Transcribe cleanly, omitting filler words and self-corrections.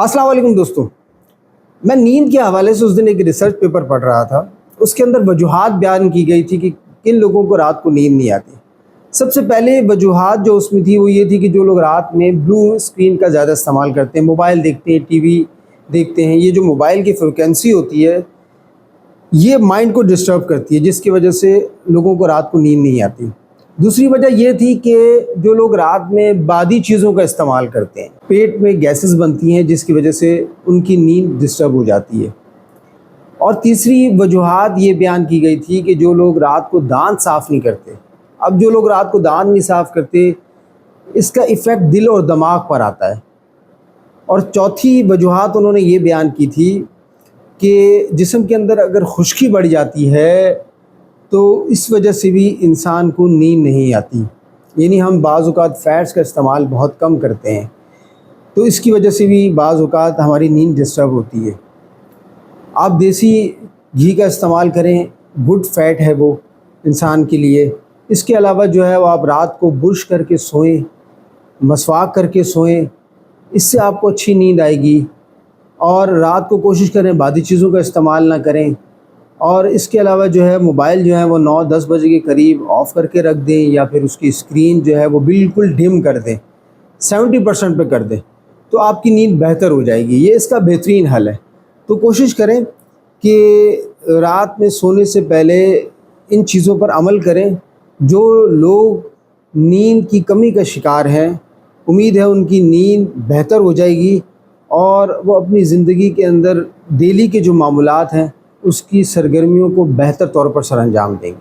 अस्सलाम वालेकुम दोस्तों। मैं नींद के हवाले से उस दिन एक रिसर्च पेपर पढ़ रहा था। उसके अंदर वजूहात बयान की गई थी कि किन लोगों को रात को नींद नहीं आती। सबसे पहले वजूहात जो उसमें थी वो ये थी कि जो लोग रात में ब्लू स्क्रीन का ज़्यादा इस्तेमाल करते हैं, मोबाइल देखते हैं, टीवी देखते हैं, ये जो मोबाइल की फ्रिक्वेंसी होती है ये माइंड को डिस्टर्ब करती है, जिसकी वजह से लोगों को रात को नींद नहीं आती। दूसरी वजह ये थी कि जो लोग रात में बादी चीज़ों का इस्तेमाल करते हैं, पेट में गैसेस बनती हैं जिसकी वजह से उनकी नींद डिस्टर्ब हो जाती है। और तीसरी वजूहात ये बयान की गई थी कि जो लोग रात को दांत साफ़ नहीं करते। अब जो लोग रात को दांत नहीं साफ़ करते, इसका इफ़ेक्ट दिल और दिमाग पर आता है। और चौथी वजूहात उन्होंने ये बयान की थी कि जिस्म के अंदर अगर खुश्की बढ़ जाती है तो इस वजह से भी इंसान को नींद नहीं आती। यानी हम बाज़ औक़ात फ़ैट्स का इस्तेमाल बहुत कम करते हैं, तो इसकी वजह से भी बाज़ औक़ात हमारी नींद डिस्टर्ब होती है। आप देसी घी का इस्तेमाल करें, गुड फ़ैट है वो इंसान के लिए। इसके अलावा जो है वो आप रात को ब्रश करके सोएं, मसवाक करके सोएं, इससे आपको अच्छी नींद आएगी। और रात को कोशिश करें बादी चीज़ों का इस्तेमाल ना करें। और इसके अलावा जो है मोबाइल जो है वो 9-10 बजे के करीब ऑफ़ करके रख दें, या फिर उसकी स्क्रीन जो है वो बिल्कुल डिम कर दें, 70% पे कर दें, तो आपकी नींद बेहतर हो जाएगी। ये इसका बेहतरीन हल है। तो कोशिश करें कि रात में सोने से पहले इन चीज़ों पर अमल करें। जो लोग नींद की कमी का शिकार हैं, उम्मीद है उनकी नींद बेहतर हो जाएगी और वो अपनी ज़िंदगी के अंदर डेली के जो मामूलात हैं उसकी सरगर्मियों को बेहतर तौर पर सरअंजाम देंगे।